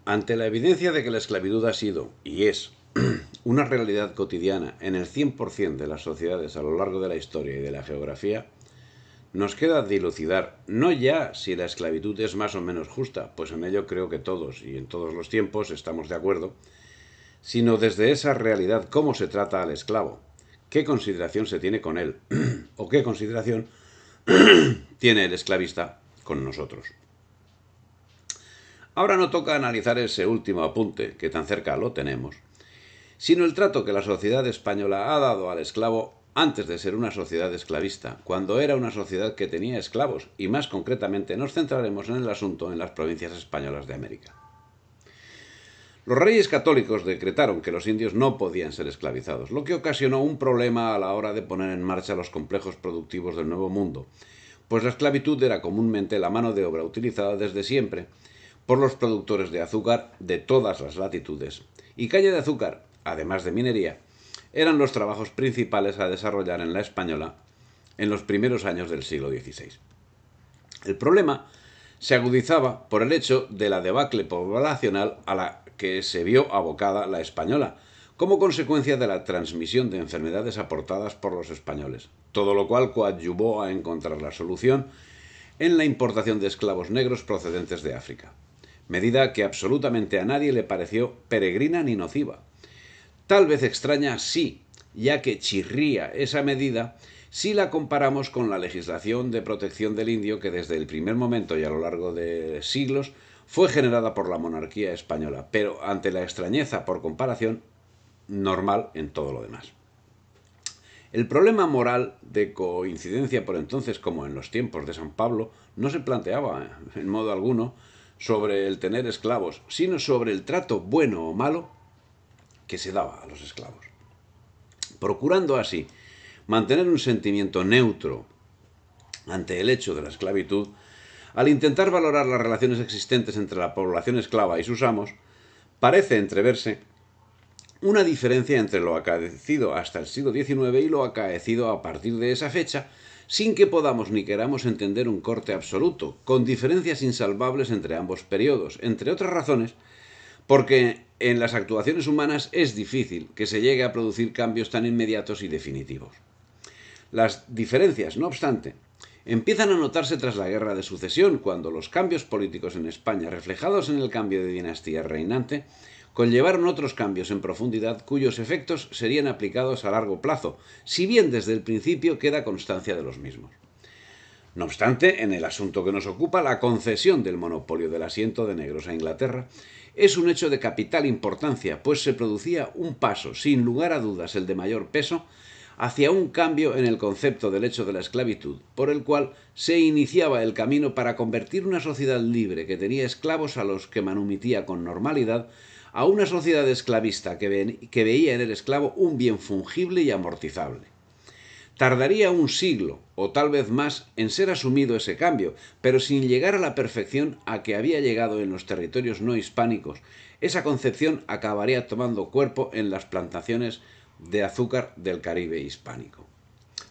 Ante la evidencia de que la esclavitud ha sido, y es, una realidad cotidiana en el 100% de las sociedades a lo largo de la historia y de la geografía, nos queda dilucidar no ya si la esclavitud es más o menos justa, pues en ello creo que todos y en todos los tiempos estamos de acuerdo, sino desde esa realidad cómo se trata al esclavo, qué consideración se tiene con él o qué consideración tiene el esclavista con nosotros. Ahora no toca analizar ese último apunte, que tan cerca lo tenemos, sino el trato que la sociedad española ha dado al esclavo antes de ser una sociedad esclavista, cuando era una sociedad que tenía esclavos, y más concretamente nos centraremos en el asunto en las provincias españolas de América. Los reyes católicos decretaron que los indios no podían ser esclavizados, lo que ocasionó un problema a la hora de poner en marcha los complejos productivos del Nuevo Mundo, pues la esclavitud era comúnmente la mano de obra utilizada desde siempre por los productores de azúcar de todas las latitudes, y caña de azúcar, además de minería, eran los trabajos principales a desarrollar en la española en los primeros años del siglo XVI. El problema se agudizaba por el hecho de la debacle poblacional a la que se vio abocada la española, como consecuencia de la transmisión de enfermedades aportadas por los españoles, todo lo cual coadyuvó a encontrar la solución en la importación de esclavos negros procedentes de África, medida que absolutamente a nadie le pareció peregrina ni nociva. Tal vez extraña, sí, ya que chirría esa medida si la comparamos con la legislación de protección del indio que desde el primer momento y a lo largo de siglos fue generada por la monarquía española, pero ante la extrañeza por comparación, normal en todo lo demás. El problema moral de coincidencia por entonces como en los tiempos de San Pablo no se planteaba en modo alguno sobre el tener esclavos, sino sobre el trato bueno o malo que se daba a los esclavos, procurando así mantener un sentimiento neutro ante el hecho de la esclavitud. Al intentar valorar las relaciones existentes entre la población esclava y sus amos, parece entreverse una diferencia entre lo acaecido hasta el siglo XIX y lo acaecido a partir de esa fecha, sin que podamos ni queramos entender un corte absoluto, con diferencias insalvables entre ambos periodos, entre otras razones, porque en las actuaciones humanas es difícil que se llegue a producir cambios tan inmediatos y definitivos. Las diferencias, no obstante, empiezan a notarse tras la Guerra de Sucesión, cuando los cambios políticos en España, reflejados en el cambio de dinastía reinante, conllevaron otros cambios en profundidad cuyos efectos serían aplicados a largo plazo, si bien desde el principio queda constancia de los mismos. No obstante, en el asunto que nos ocupa, la concesión del monopolio del asiento de negros a Inglaterra es un hecho de capital importancia, pues se producía un paso, sin lugar a dudas el de mayor peso, hacia un cambio en el concepto del hecho de la esclavitud, por el cual se iniciaba el camino para convertir una sociedad libre que tenía esclavos a los que manumitía con normalidad a una sociedad esclavista que veía en el esclavo un bien fungible y amortizable. Tardaría un siglo, o tal vez más, en ser asumido ese cambio, pero sin llegar a la perfección a que había llegado en los territorios no hispánicos. Esa concepción acabaría tomando cuerpo en las plantaciones de azúcar del Caribe hispánico.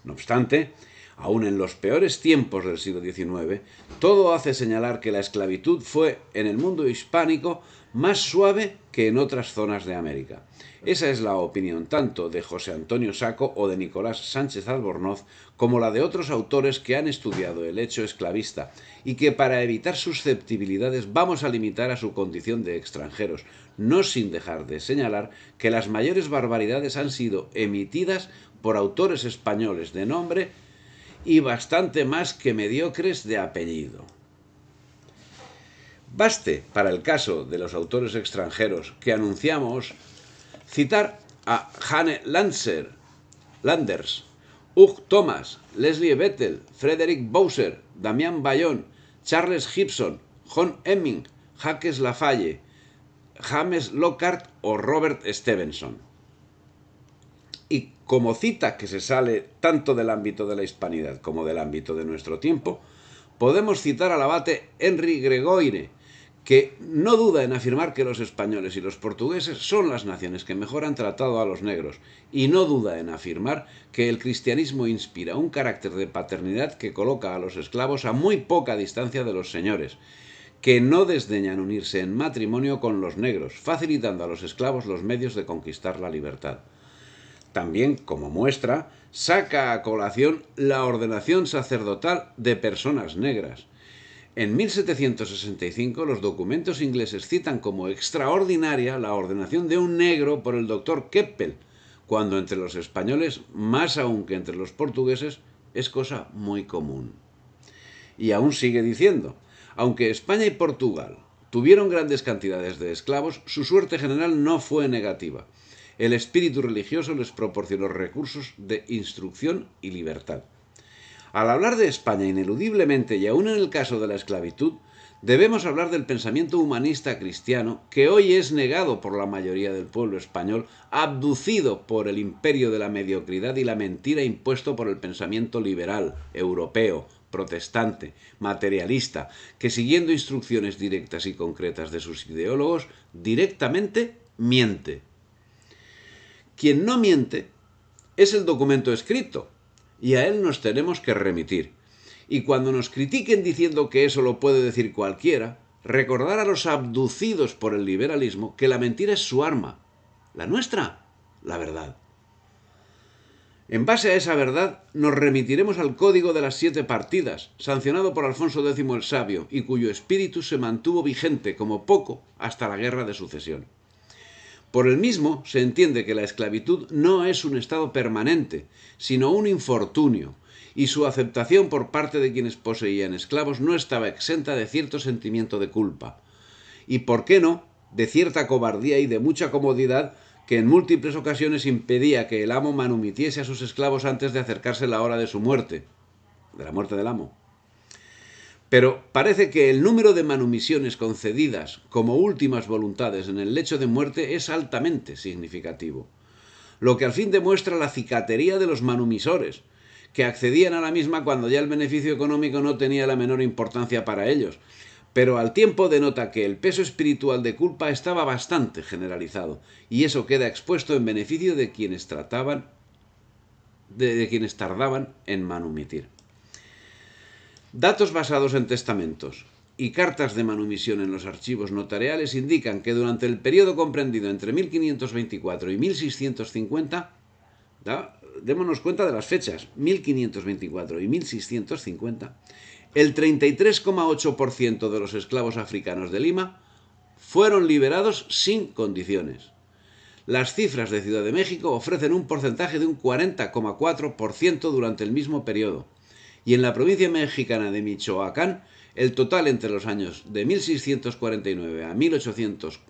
No obstante, aun en los peores tiempos del siglo XIX, todo hace señalar que la esclavitud fue, en el mundo hispánico, más suave que en otras zonas de América. Esa es la opinión tanto de José Antonio Saco o de Nicolás Sánchez Albornoz como la de otros autores que han estudiado el hecho esclavista y que para evitar susceptibilidades vamos a limitar a su condición de extranjeros, no sin dejar de señalar que las mayores barbaridades han sido emitidas por autores españoles de nombre y bastante más que mediocres de apellido. Baste, para el caso de los autores extranjeros que anunciamos, citar a Hanne Landers, Hugh Thomas, Leslie Bethel, Frederick Bowser, Damián Bayón, Charles Gibson, John Hemming, Jacques Lafalle, James Lockhart o Robert Stevenson. Y como cita que se sale tanto del ámbito de la hispanidad como del ámbito de nuestro tiempo, podemos citar al abate Henry Gregoire, que no duda en afirmar que los españoles y los portugueses son las naciones que mejor han tratado a los negros, y no duda en afirmar que el cristianismo inspira un carácter de paternidad que coloca a los esclavos a muy poca distancia de los señores, que no desdeñan unirse en matrimonio con los negros, facilitando a los esclavos los medios de conquistar la libertad. También, como muestra, saca a colación la ordenación sacerdotal de personas negras. En 1765 los documentos ingleses citan como extraordinaria la ordenación de un negro por el doctor Keppel, cuando entre los españoles, más aún que entre los portugueses, es cosa muy común. Y aún sigue diciendo, aunque España y Portugal tuvieron grandes cantidades de esclavos, su suerte general no fue negativa. El espíritu religioso les proporcionó recursos de instrucción y libertad. Al hablar de España, ineludiblemente, y aún en el caso de la esclavitud, debemos hablar del pensamiento humanista cristiano que hoy es negado por la mayoría del pueblo español, abducido por el imperio de la mediocridad y la mentira impuesto por el pensamiento liberal, europeo, protestante, materialista, que siguiendo instrucciones directas y concretas de sus ideólogos, directamente miente. Quien no miente es el documento escrito, y a él nos tenemos que remitir. Y cuando nos critiquen diciendo que eso lo puede decir cualquiera, recordar a los abducidos por el liberalismo que la mentira es su arma. La nuestra, la verdad. En base a esa verdad, nos remitiremos al Código de las 7 Partidas, sancionado por Alfonso X el Sabio, y cuyo espíritu se mantuvo vigente como poco hasta la Guerra de Sucesión. Por el mismo se entiende que la esclavitud no es un estado permanente, sino un infortunio, y su aceptación por parte de quienes poseían esclavos no estaba exenta de cierto sentimiento de culpa. Y, ¿por qué no?, de cierta cobardía y de mucha comodidad que en múltiples ocasiones impedía que el amo manumitiese a sus esclavos antes de acercarse la hora de su muerte, de la muerte del amo. Pero parece que el número de manumisiones concedidas como últimas voluntades en el lecho de muerte es altamente significativo, lo que al fin demuestra la cicatería de los manumisores, que accedían a la misma cuando ya el beneficio económico no tenía la menor importancia para ellos, pero al tiempo denota que el peso espiritual de culpa estaba bastante generalizado, y eso queda expuesto en beneficio de quienes tardaban en manumitir. Datos basados en testamentos y cartas de manumisión en los archivos notariales indican que durante el periodo comprendido entre 1524 y 1650, démonos cuenta de las fechas, 1524 y 1650, el 33,8% de los esclavos africanos de Lima fueron liberados sin condiciones. Las cifras de Ciudad de México ofrecen un porcentaje de un 40,4% durante el mismo periodo. Y en la provincia mexicana de Michoacán, el total entre los años de 1649 a 1800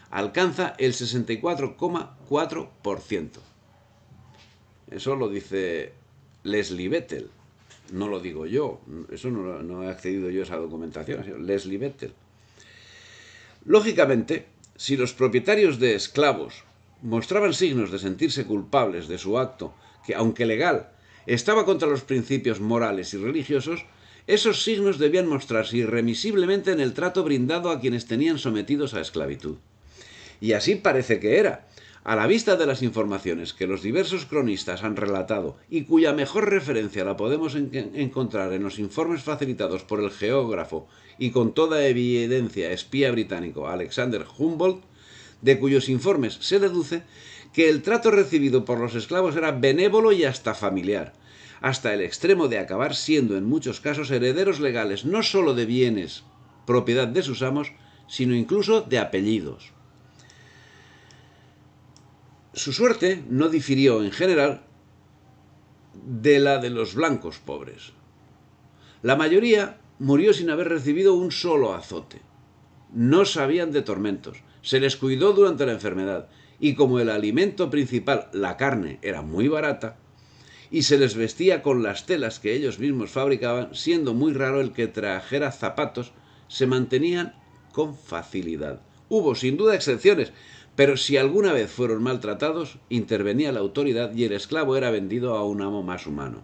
alcanza el 64,4%. Eso lo dice Leslie Bettel, no lo digo yo, eso no he accedido yo a esa documentación, Leslie Bettel. Lógicamente, si los propietarios de esclavos mostraban signos de sentirse culpables de su acto, que aunque legal, estaba contra los principios morales y religiosos, esos signos debían mostrarse irremisiblemente en el trato brindado a quienes tenían sometidos a esclavitud. Y así parece que era, a la vista de las informaciones que los diversos cronistas han relatado y cuya mejor referencia la podemos encontrar en los informes facilitados por el geógrafo y con toda evidencia espía británico Alexander Humboldt, de cuyos informes se deduce que el trato recibido por los esclavos era benévolo y hasta familiar, hasta el extremo de acabar siendo en muchos casos herederos legales no sólo de bienes, propiedad de sus amos, sino incluso de apellidos. Su suerte no difirió en general de la de los blancos pobres. La mayoría murió sin haber recibido un solo azote. No sabían de tormentos, se les cuidó durante la enfermedad, y como el alimento principal, la carne, era muy barata, y se les vestía con las telas que ellos mismos fabricaban, siendo muy raro el que trajera zapatos, se mantenían con facilidad. Hubo sin duda excepciones, pero si alguna vez fueron maltratados, intervenía la autoridad y el esclavo era vendido a un amo más humano.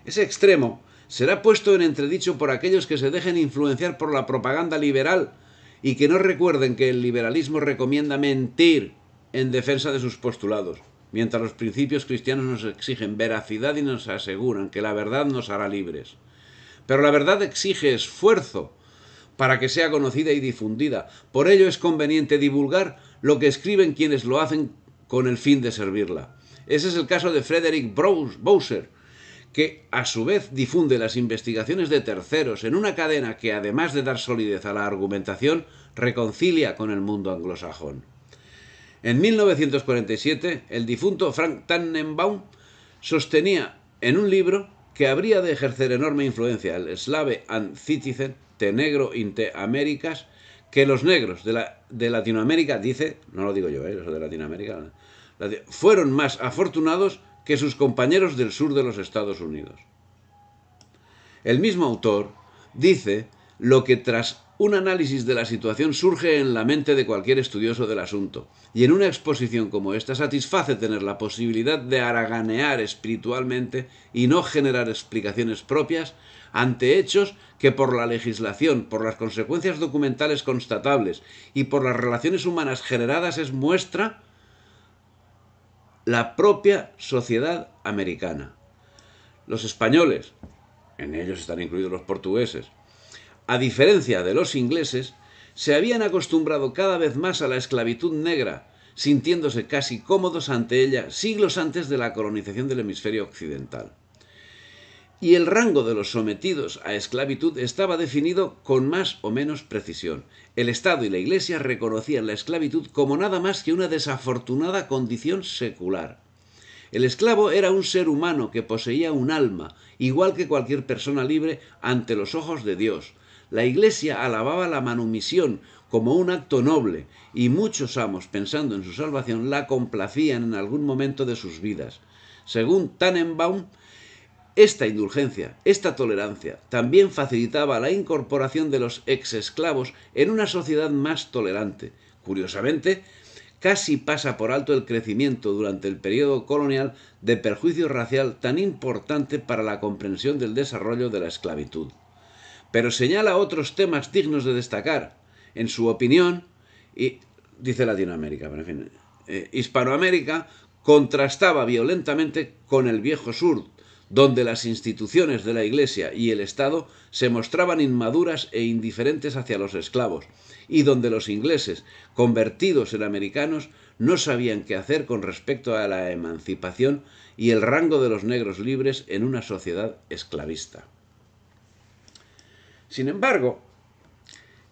Ese extremo será puesto en entredicho por aquellos que se dejen influenciar por la propaganda liberal y que no recuerden que el liberalismo recomienda mentir en defensa de sus postulados, mientras los principios cristianos nos exigen veracidad y nos aseguran que la verdad nos hará libres. Pero la verdad exige esfuerzo, para que sea conocida y difundida. Por ello es conveniente divulgar lo que escriben quienes lo hacen con el fin de servirla. Ese es el caso de Frederick Bowser, que a su vez difunde las investigaciones de terceros en una cadena que, además de dar solidez a la argumentación, reconcilia con el mundo anglosajón. En 1947, el difunto Frank Tannenbaum sostenía en un libro que habría de ejercer enorme influencia el Slave and Citizen, de Negro in the Americas, que los negros de Latinoamérica, dice, no lo digo yo, eso de Latinoamérica, fueron más afortunados que sus compañeros del sur de los Estados Unidos. El mismo autor dice lo que tras un análisis de la situación surge en la mente de cualquier estudioso del asunto, y en una exposición como esta satisface tener la posibilidad de haraganear espiritualmente y no generar explicaciones propias ante hechos que por la legislación, por las consecuencias documentales constatables y por las relaciones humanas generadas es muestra la propia sociedad americana. Los españoles, en ellos están incluidos los portugueses, a diferencia de los ingleses, se habían acostumbrado cada vez más a la esclavitud negra, sintiéndose casi cómodos ante ella siglos antes de la colonización del hemisferio occidental. Y el rango de los sometidos a esclavitud estaba definido con más o menos precisión. El Estado y la Iglesia reconocían la esclavitud como nada más que una desafortunada condición secular. El esclavo era un ser humano que poseía un alma, igual que cualquier persona libre ante los ojos de Dios. La Iglesia alababa la manumisión como un acto noble, y muchos amos, pensando en su salvación, la complacían en algún momento de sus vidas. Según Tannenbaum, esta indulgencia, esta tolerancia, también facilitaba la incorporación de los exesclavos en una sociedad más tolerante. Curiosamente, casi pasa por alto el crecimiento durante el periodo colonial de perjuicio racial tan importante para la comprensión del desarrollo de la esclavitud. Pero señala otros temas dignos de destacar. En su opinión, y dice Latinoamérica, pero en fin, Hispanoamérica contrastaba violentamente con el viejo sur, donde las instituciones de la Iglesia y el Estado se mostraban inmaduras e indiferentes hacia los esclavos, y donde los ingleses, convertidos en americanos, no sabían qué hacer con respecto a la emancipación y el rango de los negros libres en una sociedad esclavista. Sin embargo,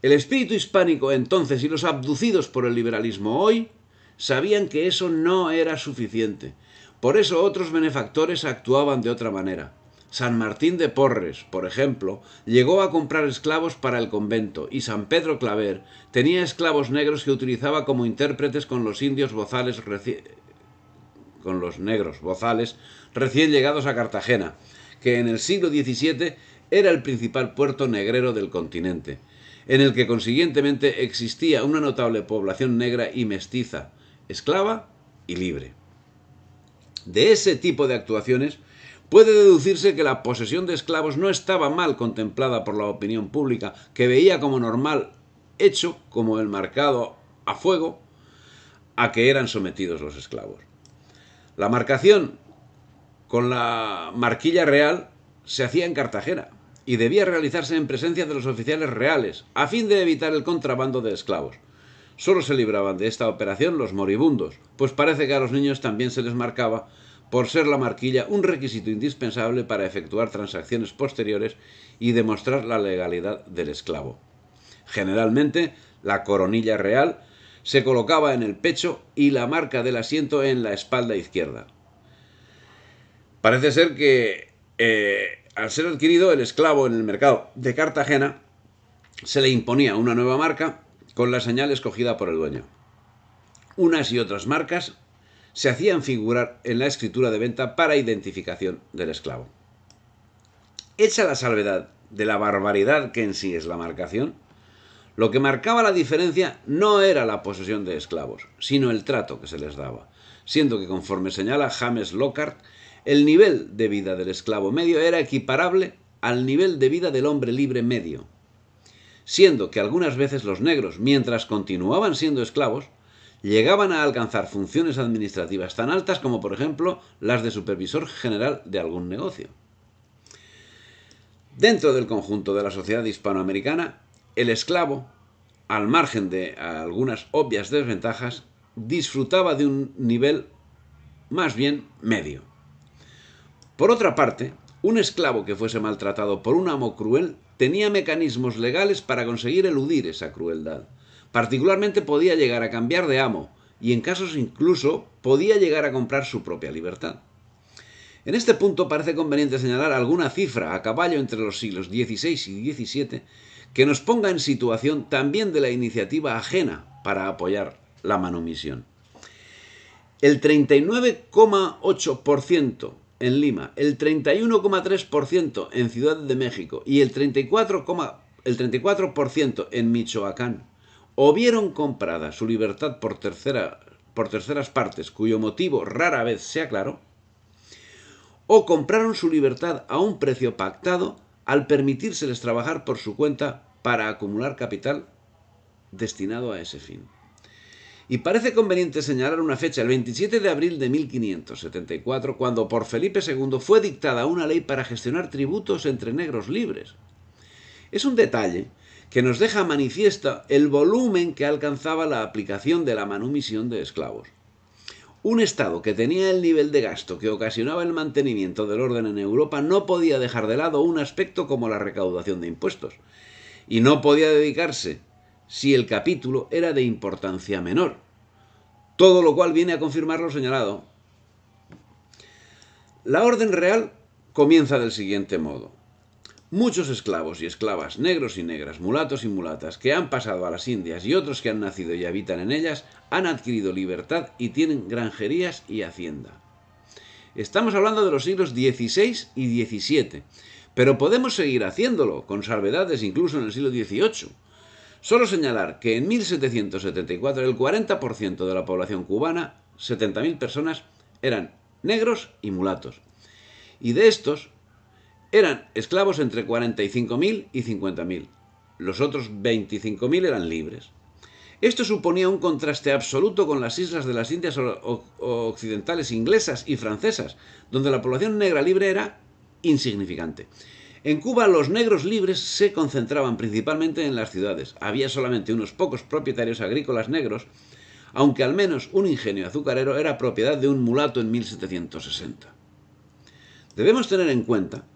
el espíritu hispánico entonces y los abducidos por el liberalismo hoy sabían que eso no era suficiente. Por eso otros benefactores actuaban de otra manera. San Martín de Porres, por ejemplo, llegó a comprar esclavos para el convento, y San Pedro Claver tenía esclavos negros que utilizaba como intérpretes con los indios bozales negros bozales recién llegados a Cartagena, que en el siglo XVII era el principal puerto negrero del continente, en el que consiguientemente existía una notable población negra y mestiza, esclava y libre. De ese tipo de actuaciones puede deducirse que la posesión de esclavos no estaba mal contemplada por la opinión pública, que veía como normal hecho como el marcado a fuego a que eran sometidos los esclavos. La marcación con la marquilla real se hacía en Cartagena y debía realizarse en presencia de los oficiales reales, a fin de evitar el contrabando de esclavos. Solo se libraban de esta operación los moribundos, pues parece que a los niños también se les marcaba, por ser la marquilla un requisito indispensable para efectuar transacciones posteriores y demostrar la legalidad del esclavo. Generalmente, la coronilla real se colocaba en el pecho y la marca del asiento en la espalda izquierda. Parece ser que al ser adquirido el esclavo en el mercado de Cartagena, se le imponía una nueva marca con la señal escogida por el dueño. Unas y otras marcas se hacían figurar en la escritura de venta para identificación del esclavo. Hecha la salvedad de la barbaridad que en sí es la marcación, lo que marcaba la diferencia no era la posesión de esclavos, sino el trato que se les daba, siendo que, conforme señala James Lockhart, el nivel de vida del esclavo medio era equiparable al nivel de vida del hombre libre medio, siendo que algunas veces los negros, mientras continuaban siendo esclavos, llegaban a alcanzar funciones administrativas tan altas como, por ejemplo, las de supervisor general de algún negocio. Dentro del conjunto de la sociedad hispanoamericana, el esclavo, al margen de algunas obvias desventajas, disfrutaba de un nivel más bien medio. Por otra parte, un esclavo que fuese maltratado por un amo cruel tenía mecanismos legales para conseguir eludir esa crueldad. Particularmente podía llegar a cambiar de amo y en casos incluso podía llegar a comprar su propia libertad. En este punto parece conveniente señalar alguna cifra a caballo entre los siglos XVI y XVII que nos ponga en situación también de la iniciativa ajena para apoyar la manumisión. El 39,8% en Lima, el 31,3% en Ciudad de México y el 34% en Michoacán o vieron comprada su libertad por terceras partes, cuyo motivo rara vez se aclaró, o compraron su libertad a un precio pactado al permitírseles trabajar por su cuenta para acumular capital destinado a ese fin. Y parece conveniente señalar una fecha, el 27 de abril de 1574, cuando por Felipe II fue dictada una ley para gestionar tributos entre negros libres. Es un detalle que nos deja manifiesta el volumen que alcanzaba la aplicación de la manumisión de esclavos. Un Estado que tenía el nivel de gasto que ocasionaba el mantenimiento del orden en Europa no podía dejar de lado un aspecto como la recaudación de impuestos, y no podía dedicarse si el capítulo era de importancia menor, todo lo cual viene a confirmar lo señalado. La orden real comienza del siguiente modo. Muchos esclavos y esclavas, negros y negras, mulatos y mulatas, que han pasado a las Indias y otros que han nacido y habitan en ellas, han adquirido libertad y tienen granjerías y hacienda. Estamos hablando de los siglos XVI y XVII, pero podemos seguir haciéndolo, con salvedades incluso en el siglo XVIII. Solo señalar que en 1774 el 40% de la población cubana, 70.000 personas, eran negros y mulatos. Y de estos, eran esclavos entre 45.000 y 50.000. Los otros 25.000 eran libres. Esto suponía un contraste absoluto con las islas de las Indias occidentales inglesas y francesas, donde la población negra libre era insignificante. En Cuba los negros libres se concentraban principalmente en las ciudades. Había solamente unos pocos propietarios agrícolas negros, aunque al menos un ingenio azucarero era propiedad de un mulato en 1760. Debemos tener en cuenta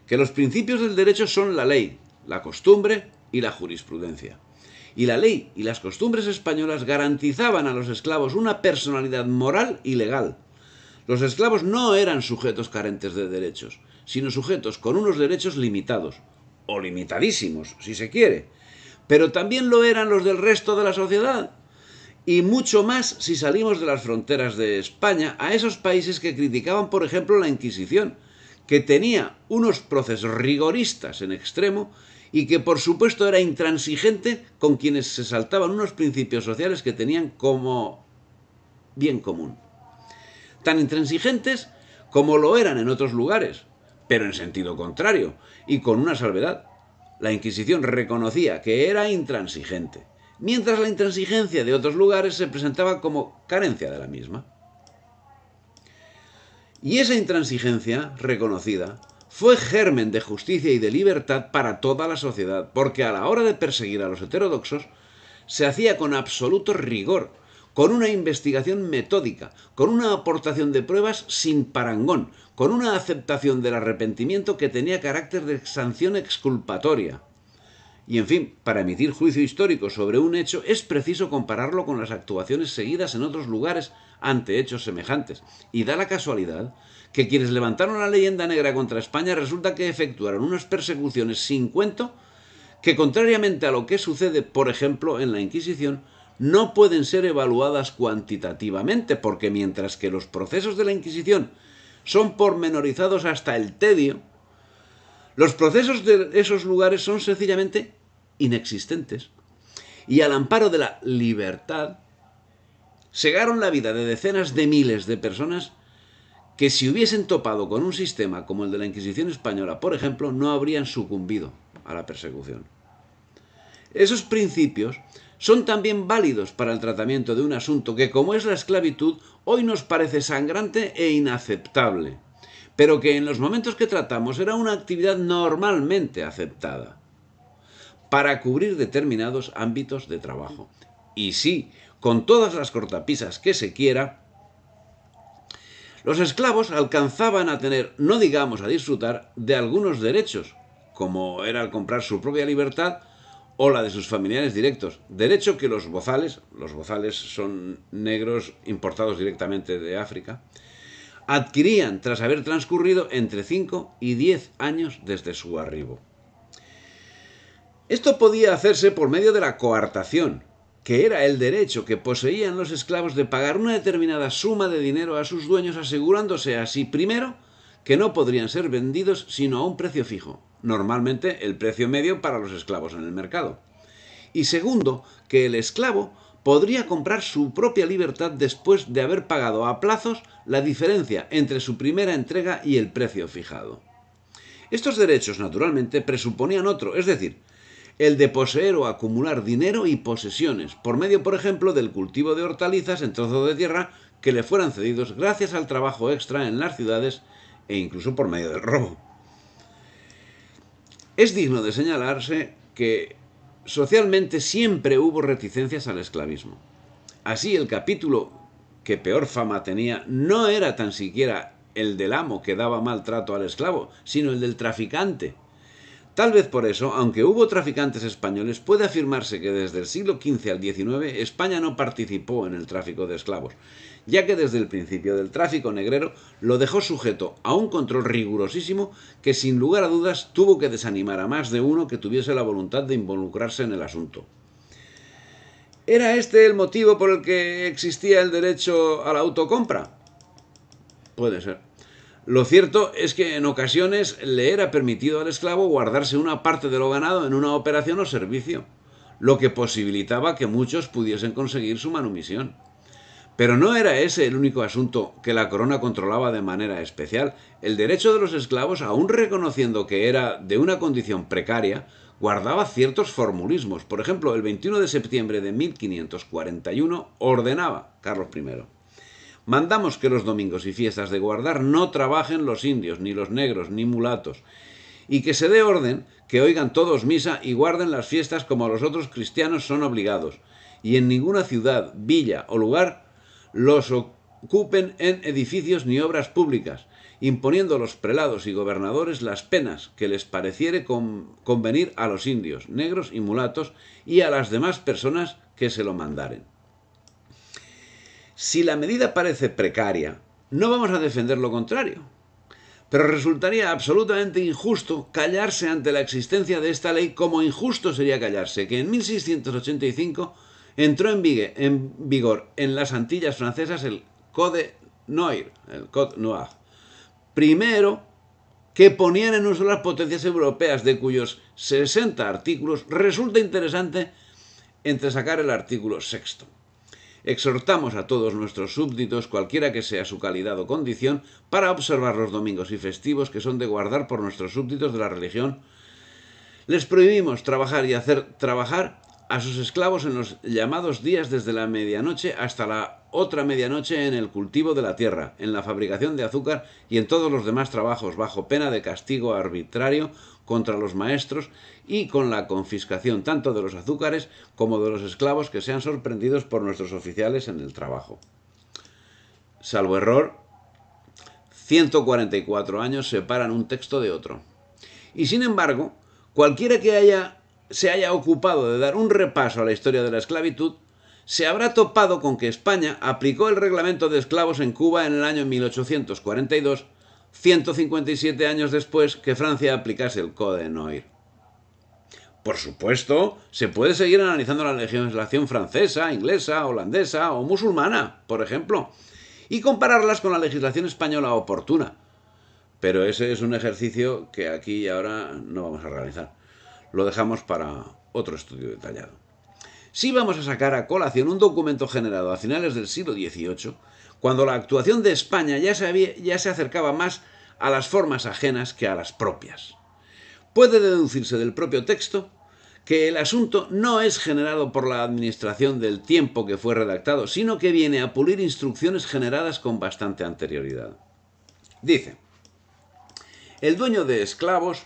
que los principios del derecho son la ley, la costumbre y la jurisprudencia. Y la ley y las costumbres españolas garantizaban a los esclavos una personalidad moral y legal. Los esclavos no eran sujetos carentes de derechos, sino sujetos con unos derechos limitados, o limitadísimos, si se quiere. Pero también lo eran los del resto de la sociedad. Y mucho más si salimos de las fronteras de España a esos países que criticaban, por ejemplo, la Inquisición, que tenía unos procesos rigoristas en extremo y que por supuesto era intransigente con quienes se saltaban unos principios sociales que tenían como bien común. Tan intransigentes como lo eran en otros lugares, pero en sentido contrario, y con una salvedad. La Inquisición reconocía que era intransigente, mientras la intransigencia de otros lugares se presentaba como carencia de la misma. Y esa intransigencia reconocida fue germen de justicia y de libertad para toda la sociedad, porque a la hora de perseguir a los heterodoxos se hacía con absoluto rigor, con una investigación metódica, con una aportación de pruebas sin parangón, con una aceptación del arrepentimiento que tenía carácter de sanción exculpatoria. Y en fin, para emitir juicio histórico sobre un hecho es preciso compararlo con las actuaciones seguidas en otros lugares ante hechos semejantes. Y da la casualidad que quienes levantaron la leyenda negra contra España resulta que efectuaron unas persecuciones sin cuento que, contrariamente a lo que sucede, por ejemplo, en la Inquisición, no pueden ser evaluadas cuantitativamente, porque mientras que los procesos de la Inquisición son pormenorizados hasta el tedio, los procesos de esos lugares son sencillamente inexistentes. Y al amparo de la libertad, segaron la vida de decenas de miles de personas que, si hubiesen topado con un sistema como el de la Inquisición española, por ejemplo, no habrían sucumbido a la persecución. Esos principios son también válidos para el tratamiento de un asunto que, como es la esclavitud, hoy nos parece sangrante e inaceptable, pero que en los momentos que tratamos era una actividad normalmente aceptada. para cubrir determinados ámbitos de trabajo. Y sí, con todas las cortapisas que se quiera, los esclavos alcanzaban a tener, no digamos a disfrutar, de algunos derechos, como era el comprar su propia libertad o la de sus familiares directos, derecho que los bozales son negros importados directamente de África, adquirían tras haber transcurrido entre 5 y 10 años desde su arribo. Esto podía hacerse por medio de la coartación, que era el derecho que poseían los esclavos de pagar una determinada suma de dinero a sus dueños, asegurándose así, primero, que no podrían ser vendidos sino a un precio fijo, normalmente el precio medio para los esclavos en el mercado. Y segundo, que el esclavo podría comprar su propia libertad después de haber pagado a plazos la diferencia entre su primera entrega y el precio fijado. Estos derechos, naturalmente, presuponían otro, es decir, el de poseer o acumular dinero y posesiones, por medio, por ejemplo, del cultivo de hortalizas en trozos de tierra que le fueran cedidos gracias al trabajo extra en las ciudades e incluso por medio del robo. Es digno de señalarse que socialmente siempre hubo reticencias al esclavismo. Así, el capítulo que peor fama tenía no era tan siquiera el del amo que daba maltrato al esclavo, sino el del traficante. Tal vez por eso, aunque hubo traficantes españoles, puede afirmarse que desde el siglo XV al XIX España no participó en el tráfico de esclavos, ya que desde el principio del tráfico negrero lo dejó sujeto a un control rigurosísimo que sin lugar a dudas tuvo que desanimar a más de uno que tuviese la voluntad de involucrarse en el asunto. ¿Era este el motivo por el que existía el derecho a la autocompra? Puede ser. Lo cierto es que en ocasiones le era permitido al esclavo guardarse una parte de lo ganado en una operación o servicio, lo que posibilitaba que muchos pudiesen conseguir su manumisión. Pero no era ese el único asunto que la corona controlaba de manera especial. El derecho de los esclavos, aun reconociendo que era de una condición precaria, guardaba ciertos formulismos. Por ejemplo, el 21 de septiembre de 1541 ordenaba Carlos I: mandamos que los domingos y fiestas de guardar no trabajen los indios, ni los negros, ni mulatos, y que se dé orden que oigan todos misa y guarden las fiestas como los otros cristianos son obligados, y en ninguna ciudad, villa o lugar los ocupen en edificios ni obras públicas, imponiendo a los prelados y gobernadores las penas que les pareciere convenir a los indios, negros y mulatos y a las demás personas que se lo mandaren. Si la medida parece precaria, no vamos a defender lo contrario, pero resultaría absolutamente injusto callarse ante la existencia de esta ley, como injusto sería callarse que en 1685 entró en vigor en las Antillas francesas el Code Noir, primero que ponían en uso las potencias europeas, de cuyos 60 artículos resulta interesante entresacar el artículo sexto. Exhortamos a todos nuestros súbditos, cualquiera que sea su calidad o condición, para observar los domingos y festivos que son de guardar por nuestros súbditos de la religión. Les prohibimos trabajar y hacer trabajar a sus esclavos en los llamados días desde la medianoche hasta la otra medianoche en el cultivo de la tierra, en la fabricación de azúcar y en todos los demás trabajos, bajo pena de castigo arbitrario contra los maestros y con la confiscación tanto de los azúcares como de los esclavos que sean sorprendidos por nuestros oficiales en el trabajo. Salvo error, 144 años separan un texto de otro. Y sin embargo, cualquiera que se haya ocupado de dar un repaso a la historia de la esclavitud, se habrá topado con que España aplicó el reglamento de esclavos en Cuba en el año 1842, 157 años después que Francia aplicase el Code Noir. Por supuesto, se puede seguir analizando la legislación francesa, inglesa, holandesa o musulmana, por ejemplo, y compararlas con la legislación española oportuna. Pero ese es un ejercicio que aquí y ahora no vamos a realizar. Lo dejamos para otro estudio detallado. Sí vamos a sacar a colación un documento generado a finales del siglo XVIII, cuando la actuación de España ya se acercaba más a las formas ajenas que a las propias. Puede deducirse del propio texto que el asunto no es generado por la administración del tiempo que fue redactado, sino que viene a pulir instrucciones generadas con bastante anterioridad. Dice: el dueño de esclavos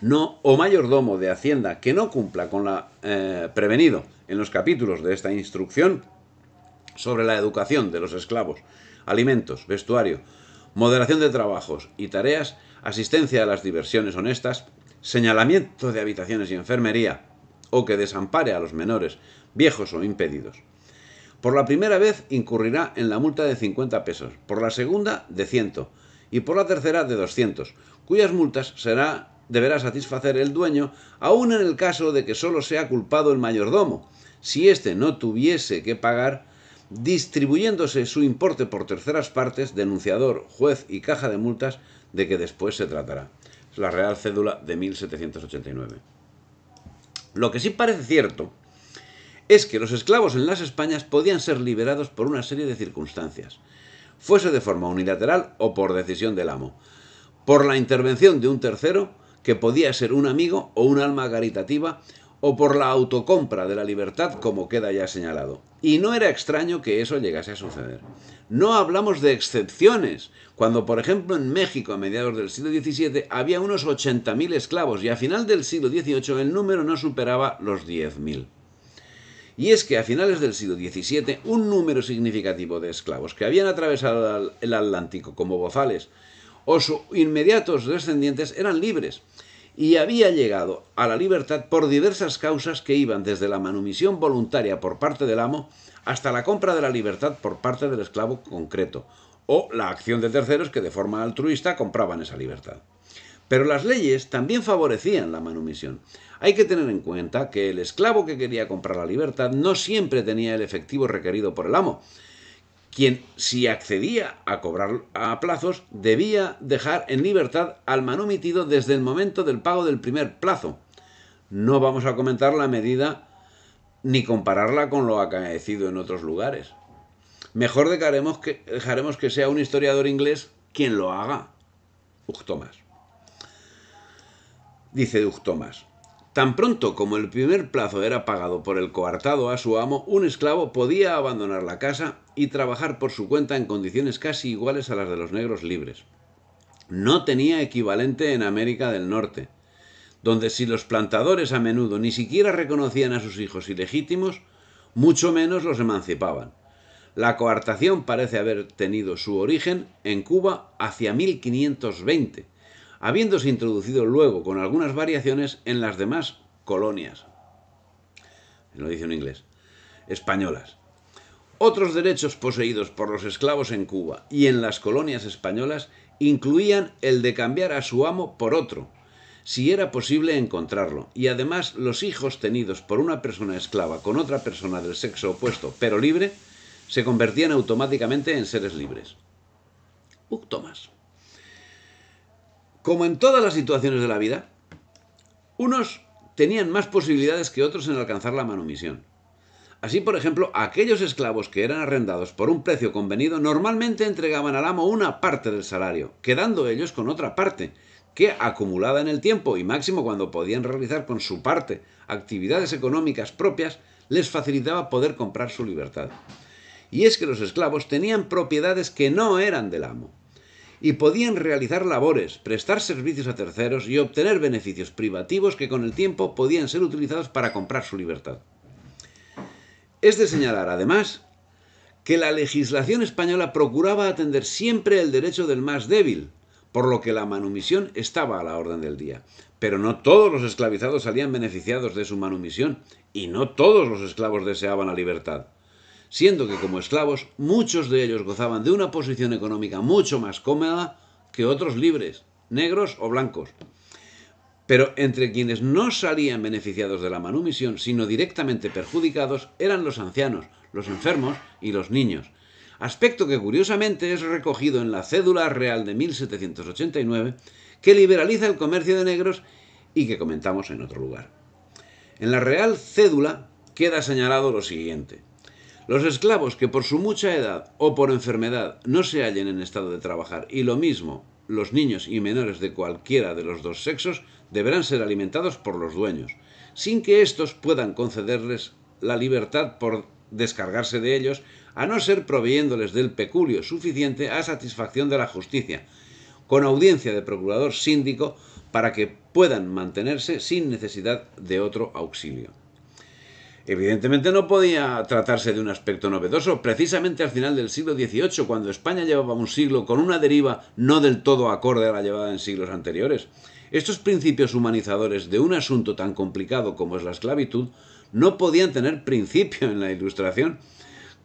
no o mayordomo de Hacienda que no cumpla con la prevenido en los capítulos de esta instrucción sobre la educación de los esclavos, alimentos, vestuario, moderación de trabajos y tareas, asistencia a las diversiones honestas, señalamiento de habitaciones y enfermería, o que desampare a los menores, viejos o impedidos. Por la primera vez incurrirá en la multa de 50 pesos, por la segunda de 100 y por la tercera de 200, cuyas multas deberá satisfacer el dueño, aun en el caso de que solo sea culpado el mayordomo, si éste no tuviese que pagar, distribuyéndose su importe por terceras partes, denunciador, juez y caja de multas, de que después se tratará. Es la Real Cédula de 1789. Lo que sí parece cierto es que los esclavos en las Españas podían ser liberados por una serie de circunstancias, fuese de forma unilateral o por decisión del amo, por la intervención de un tercero, que podía ser un amigo o un alma caritativa, o por la autocompra de la libertad, como queda ya señalado. Y no era extraño que eso llegase a suceder. No hablamos de excepciones, cuando por ejemplo en México a mediados del siglo XVII había unos 80.000 esclavos y a final del siglo XVIII el número no superaba los 10.000. Y es que a finales del siglo XVII un número significativo de esclavos que habían atravesado el Atlántico como bozales o sus inmediatos descendientes eran libres y había llegado a la libertad por diversas causas que iban desde la manumisión voluntaria por parte del amo hasta la compra de la libertad por parte del esclavo concreto o la acción de terceros que de forma altruista compraban esa libertad. Pero las leyes también favorecían la manumisión. Hay que tener en cuenta que el esclavo que quería comprar la libertad no siempre tenía el efectivo requerido por el amo, quien, si accedía a cobrar a plazos, debía dejar en libertad al manumitido desde el momento del pago del primer plazo. No vamos a comentar la medida ni compararla con lo acaecido en otros lugares. Mejor dejaremos que sea un historiador inglés quien lo haga. Hugh Thomas. Dice Hugh Thomas: tan pronto como el primer plazo era pagado por el coartado a su amo, un esclavo podía abandonar la casa y trabajar por su cuenta en condiciones casi iguales a las de los negros libres. No tenía equivalente en América del Norte, donde si los plantadores a menudo ni siquiera reconocían a sus hijos ilegítimos, mucho menos los emancipaban. La coartación parece haber tenido su origen en Cuba hacia 1520, habiéndose introducido luego con algunas variaciones en las demás colonias, lo dice en inglés, españolas. Otros derechos poseídos por los esclavos en Cuba y en las colonias españolas incluían el de cambiar a su amo por otro, si era posible encontrarlo, y además los hijos tenidos por una persona esclava con otra persona del sexo opuesto, pero libre, se convertían automáticamente en seres libres. Hugh Thomas. Como en todas las situaciones de la vida, unos tenían más posibilidades que otros en alcanzar la manumisión. Así, por ejemplo, aquellos esclavos que eran arrendados por un precio convenido normalmente entregaban al amo una parte del salario, quedando ellos con otra parte, que, acumulada en el tiempo y máximo cuando podían realizar con su parte actividades económicas propias, les facilitaba poder comprar su libertad. Y es que los esclavos tenían propiedades que no eran del amo, y podían realizar labores, prestar servicios a terceros y obtener beneficios privativos que con el tiempo podían ser utilizados para comprar su libertad. Es de señalar, además, que la legislación española procuraba atender siempre el derecho del más débil, por lo que la manumisión estaba a la orden del día. Pero no todos los esclavizados salían beneficiados de su manumisión, y no todos los esclavos deseaban la libertad, siendo que como esclavos muchos de ellos gozaban de una posición económica mucho más cómoda que otros libres, negros o blancos. Pero entre quienes no salían beneficiados de la manumisión, sino directamente perjudicados, eran los ancianos, los enfermos y los niños, aspecto que curiosamente es recogido en la Cédula Real de 1789, que liberaliza el comercio de negros y que comentamos en otro lugar. En la Real Cédula queda señalado lo siguiente: los esclavos que por su mucha edad o por enfermedad no se hallen en estado de trabajar, y lo mismo los niños y menores de cualquiera de los dos sexos, deberán ser alimentados por los dueños, sin que éstos puedan concederles la libertad por descargarse de ellos, a no ser proveyéndoles del peculio suficiente a satisfacción de la justicia, con audiencia de procurador síndico, para que puedan mantenerse sin necesidad de otro auxilio. Evidentemente no podía tratarse de un aspecto novedoso, precisamente al final del siglo XVIII, cuando España llevaba un siglo con una deriva no del todo acorde a la llevada en siglos anteriores. Estos principios humanizadores de un asunto tan complicado como es la esclavitud no podían tener principio en la Ilustración.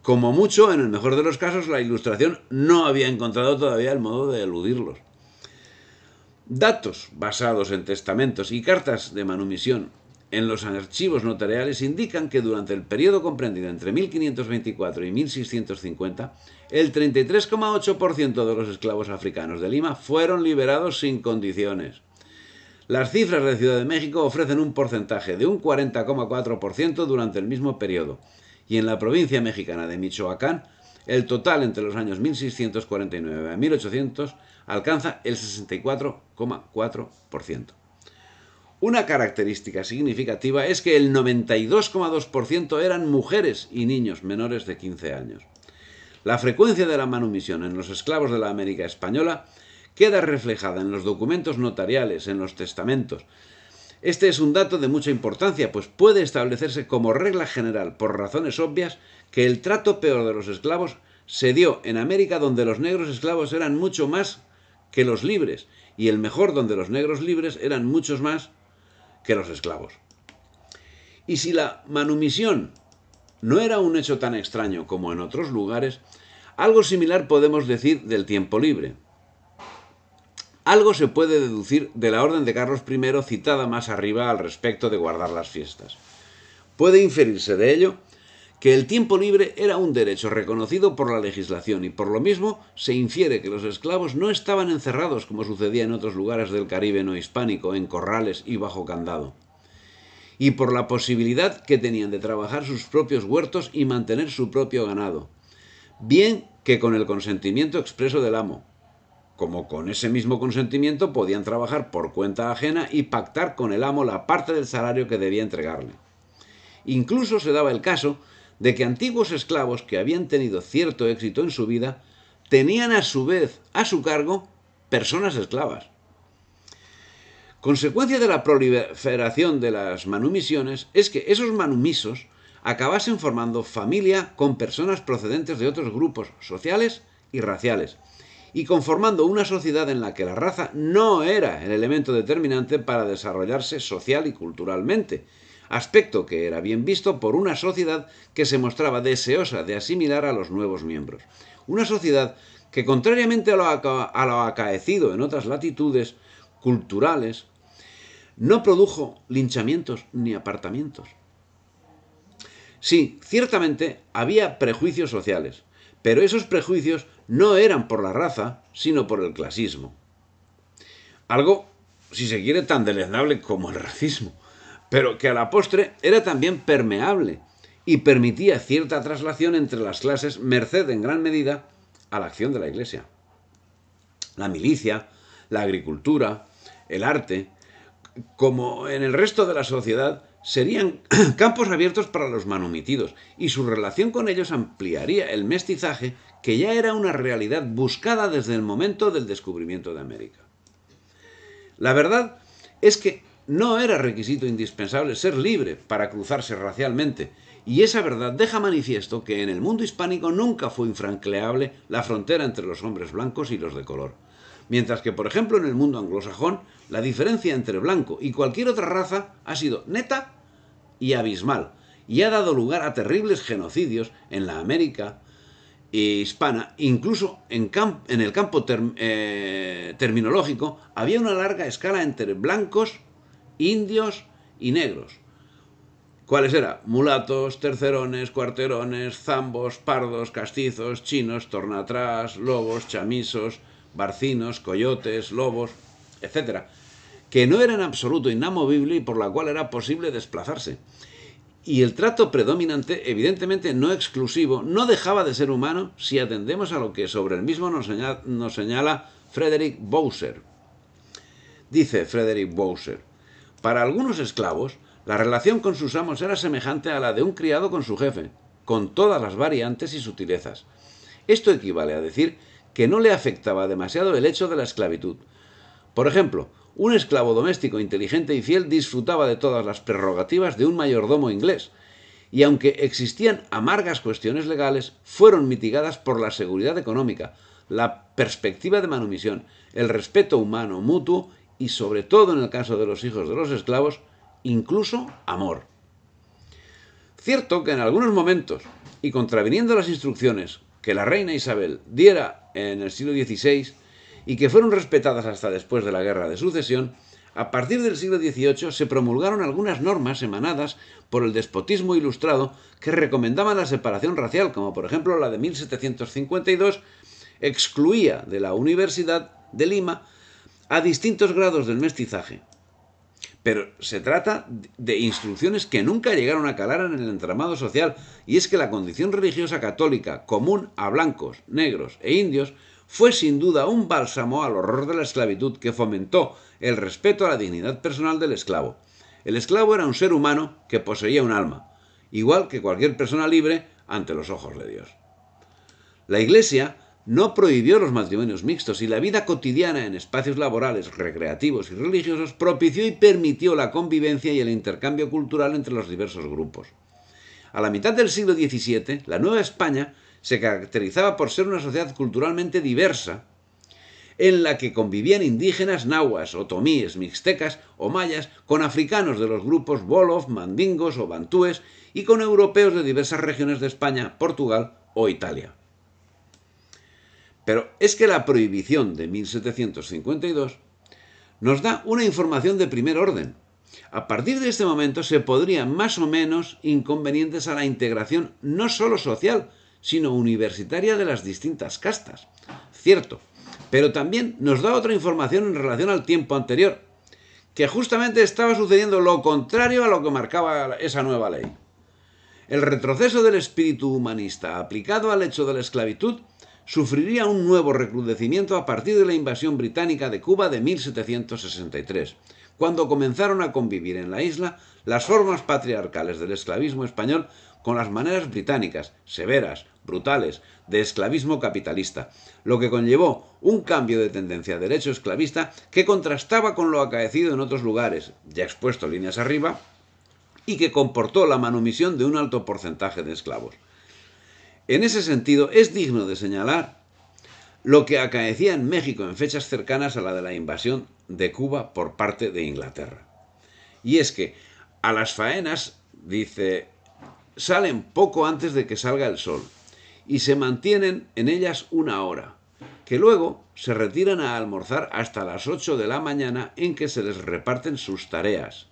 Como mucho, en el mejor de los casos, la Ilustración no había encontrado todavía el modo de eludirlos. Datos basados en testamentos y cartas de manumisión en los archivos notariales indican que durante el periodo comprendido entre 1524 y 1650, el 33,8% de los esclavos africanos de Lima fueron liberados sin condiciones. Las cifras de Ciudad de México ofrecen un porcentaje de un 40,4% durante el mismo periodo, y en la provincia mexicana de Michoacán, el total entre los años 1649 a 1800 alcanza el 64,4%. Una característica significativa es que el 92,2% eran mujeres y niños menores de 15 años. La frecuencia de la manumisión en los esclavos de la América española queda reflejada en los documentos notariales, en los testamentos. Este es un dato de mucha importancia, pues puede establecerse como regla general, por razones obvias, que el trato peor de los esclavos se dio en América, donde los negros esclavos eran mucho más que los libres, y el mejor, donde los negros libres eran muchos más que los esclavos. Y si la manumisión no era un hecho tan extraño como en otros lugares, algo similar podemos decir del tiempo libre. Algo se puede deducir de la orden de Carlos I citada más arriba al respecto de guardar las fiestas. Puede inferirse de ello que el tiempo libre era un derecho reconocido por la legislación, y por lo mismo se infiere que los esclavos no estaban encerrados, como sucedía en otros lugares del Caribe no hispánico, en corrales y bajo candado, y por la posibilidad que tenían de trabajar sus propios huertos y mantener su propio ganado, bien que con el consentimiento expreso del amo, como con ese mismo consentimiento podían trabajar por cuenta ajena y pactar con el amo la parte del salario que debía entregarle. Incluso se daba el caso de que antiguos esclavos que habían tenido cierto éxito en su vida tenían a su vez a su cargo personas esclavas. Consecuencia de la proliferación de las manumisiones es que esos manumisos acabasen formando familia con personas procedentes de otros grupos sociales y raciales, y conformando una sociedad en la que la raza no era el elemento determinante para desarrollarse social y culturalmente, aspecto que era bien visto por una sociedad que se mostraba deseosa de asimilar a los nuevos miembros. Una sociedad que, contrariamente a lo acaecido en otras latitudes culturales, no produjo linchamientos ni apartamientos. Sí, ciertamente había prejuicios sociales, pero esos prejuicios no eran por la raza, sino por el clasismo. Algo, si se quiere, tan deleznable como el racismo, pero que a la postre era también permeable y permitía cierta traslación entre las clases, merced en gran medida a la acción de la Iglesia. La milicia, la agricultura, el arte, como en el resto de la sociedad, serían campos abiertos para los manumitidos, y su relación con ellos ampliaría el mestizaje, que ya era una realidad buscada desde el momento del descubrimiento de América. La verdad es que no era requisito indispensable ser libre para cruzarse racialmente, y esa verdad deja manifiesto que en el mundo hispánico nunca fue infranqueable la frontera entre los hombres blancos y los de color, mientras que, por ejemplo, en el mundo anglosajón, la diferencia entre blanco y cualquier otra raza ha sido neta y abismal, y ha dado lugar a terribles genocidios en la América hispana. Incluso en el campo terminológico había una larga escala entre blancos, indios y negros. ¿Cuáles eran? Mulatos, tercerones, cuarterones, zambos, pardos, castizos, chinos, tornatrás, lobos, chamisos, barcinos, coyotes, lobos, etc., que no era en absoluto inamovible y por la cual era posible desplazarse. Y el trato predominante, evidentemente no exclusivo, no dejaba de ser humano si atendemos a lo que sobre el mismo nos señala Frederick Bowser. Dice Frederick Bowser: para algunos esclavos, la relación con sus amos era semejante a la de un criado con su jefe, con todas las variantes y sutilezas. Esto equivale a decir que no le afectaba demasiado el hecho de la esclavitud. Por ejemplo, un esclavo doméstico inteligente y fiel disfrutaba de todas las prerrogativas de un mayordomo inglés, y aunque existían amargas cuestiones legales, fueron mitigadas por la seguridad económica, la perspectiva de manumisión, el respeto humano mutuo y, sobre todo en el caso de los hijos de los esclavos, incluso amor. Cierto que en algunos momentos, y contraviniendo las instrucciones que la reina Isabel diera en el siglo XVI y que fueron respetadas hasta después de la Guerra de Sucesión, a partir del siglo XVIII se promulgaron algunas normas emanadas por el despotismo ilustrado que recomendaban la separación racial, como por ejemplo la de 1752 excluía de la Universidad de Lima a distintos grados del mestizaje. Pero se trata de instrucciones que nunca llegaron a calar en el entramado social, y es que la condición religiosa católica común a blancos, negros e indios fue sin duda un bálsamo al horror de la esclavitud que fomentó el respeto a la dignidad personal del esclavo. El esclavo era un ser humano que poseía un alma, igual que cualquier persona libre ante los ojos de Dios. La Iglesia no prohibió los matrimonios mixtos y la vida cotidiana en espacios laborales, recreativos y religiosos propició y permitió la convivencia y el intercambio cultural entre los diversos grupos. A la mitad del siglo XVII, la Nueva España se caracterizaba por ser una sociedad culturalmente diversa, en la que convivían indígenas nahuas, otomíes, mixtecas o mayas, con africanos de los grupos wolof, mandingos o bantúes y con europeos de diversas regiones de España, Portugal o Italia. Pero es que la prohibición de 1752 nos da una información de primer orden. A partir de este momento se podrían más o menos inconvenientes a la integración no solo social, sino universitaria de las distintas castas. Cierto, pero también nos da otra información en relación al tiempo anterior, que justamente estaba sucediendo lo contrario a lo que marcaba esa nueva ley. El retroceso del espíritu humanista aplicado al hecho de la esclavitud sufriría un nuevo recrudecimiento a partir de la invasión británica de Cuba de 1763, cuando comenzaron a convivir en la isla las formas patriarcales del esclavismo español con las maneras británicas, severas, brutales, de esclavismo capitalista, lo que conllevó un cambio de tendencia a derecho esclavista que contrastaba con lo acaecido en otros lugares, ya expuesto líneas arriba, y que comportó la manumisión de un alto porcentaje de esclavos. En ese sentido, es digno de señalar lo que acaecía en México en fechas cercanas a la de la invasión de Cuba por parte de Inglaterra. Y es que a las faenas, dice, salen poco antes de que salga el sol y se mantienen en ellas una hora, que luego se retiran a almorzar hasta las 8 de la mañana en que se les reparten sus tareas,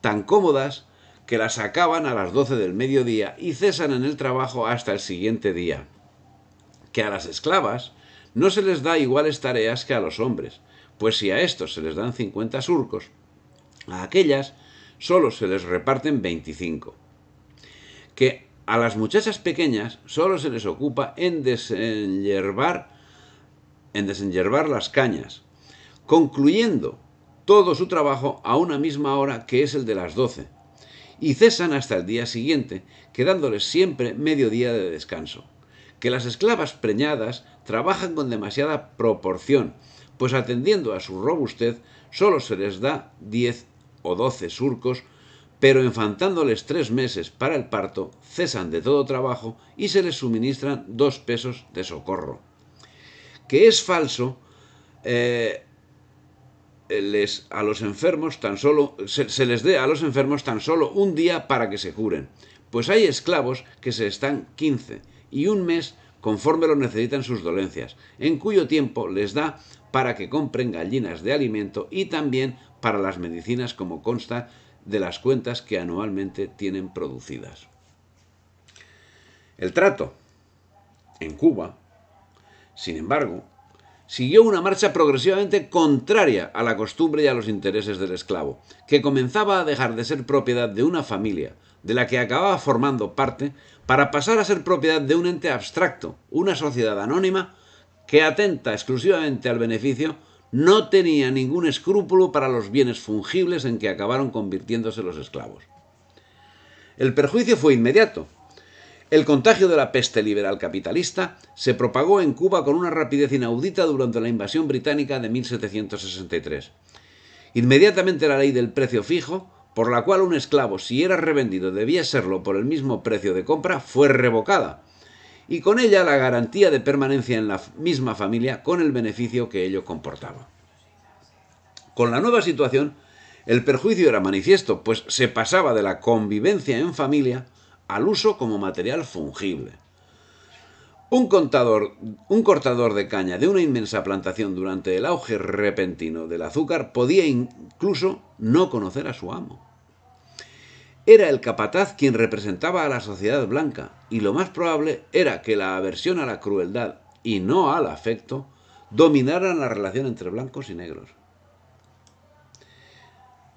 tan cómodas que las acaban a las 12 del mediodía y cesan en el trabajo hasta el siguiente día. Que a las esclavas no se les da iguales tareas que a los hombres, pues si a estos se les dan 50 surcos, a aquellas solo se les reparten 25. Que a las muchachas pequeñas solo se les ocupa en desenyerbar las cañas, concluyendo todo su trabajo a una misma hora, que es el de las 12, y cesan hasta el día siguiente, quedándoles siempre medio día de descanso. Que las esclavas preñadas trabajan con demasiada proporción, pues atendiendo a su robustez solo se les da 10 o 12 surcos, pero enfantándoles 3 meses para el parto, cesan de todo trabajo y se les suministran 2 pesos de socorro. Que es falso, a los enfermos se les dé a los enfermos tan solo un día para que se curen, pues hay esclavos que se están 15 y un mes conforme lo necesitan sus dolencias, en cuyo tiempo les da para que compren gallinas de alimento y también para las medicinas, como consta de las cuentas que anualmente tienen producidas. El trato en Cuba, sin embargo, siguió una marcha progresivamente contraria a la costumbre y a los intereses del esclavo, que comenzaba a dejar de ser propiedad de una familia, de la que acababa formando parte, para pasar a ser propiedad de un ente abstracto, una sociedad anónima que, atenta exclusivamente al beneficio, no tenía ningún escrúpulo para los bienes fungibles en que acabaron convirtiéndose los esclavos. El perjuicio fue inmediato. El contagio de la peste liberal capitalista se propagó en Cuba con una rapidez inaudita durante la invasión británica de 1763. Inmediatamente la ley del precio fijo, por la cual un esclavo, si era revendido, debía serlo por el mismo precio de compra, fue revocada, y con ella la garantía de permanencia en la misma familia con el beneficio que ello comportaba. Con la nueva situación, el perjuicio era manifiesto, pues se pasaba de la convivencia en familia al uso como material fungible. Un cortador de caña de una inmensa plantación durante el auge repentino del azúcar podía incluso no conocer a su amo. Era el capataz quien representaba a la sociedad blanca, y lo más probable era que la aversión a la crueldad y no al afecto dominaran la relación entre blancos y negros.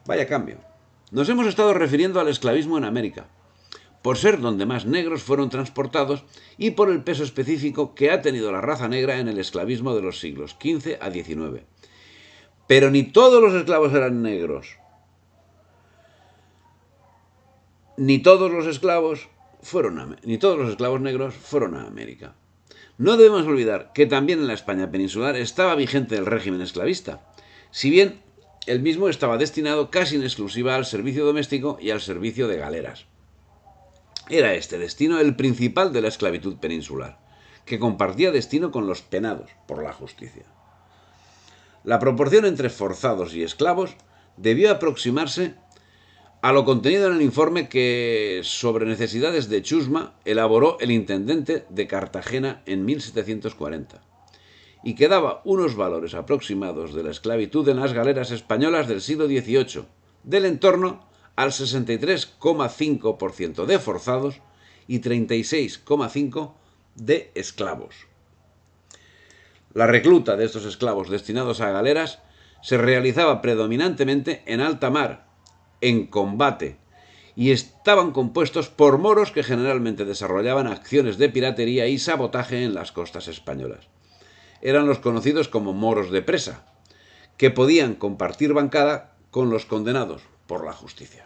Vaya cambio. Nos hemos estado refiriendo al esclavismo en América, por ser donde más negros fueron transportados y por el peso específico que ha tenido la raza negra en el esclavismo de los siglos XV a XIX. Pero ni todos los esclavos eran negros, ni todos los esclavos negros fueron a América. No debemos olvidar que también en la España peninsular estaba vigente el régimen esclavista, si bien el mismo estaba destinado casi en exclusiva al servicio doméstico y al servicio de galeras. Era este destino el principal de la esclavitud peninsular, que compartía destino con los penados por la justicia. La proporción entre forzados y esclavos debió aproximarse a lo contenido en el informe que, sobre necesidades de chusma, elaboró el intendente de Cartagena en 1740, y que daba unos valores aproximados de la esclavitud en las galeras españolas del siglo XVIII, del entorno al 63,5% de forzados y 36,5% de esclavos. La recluta de estos esclavos destinados a galeras se realizaba predominantemente en alta mar, en combate, y estaban compuestos por moros que generalmente desarrollaban acciones de piratería y sabotaje en las costas españolas. Eran los conocidos como moros de presa, que podían compartir bancada con los condenados por la justicia.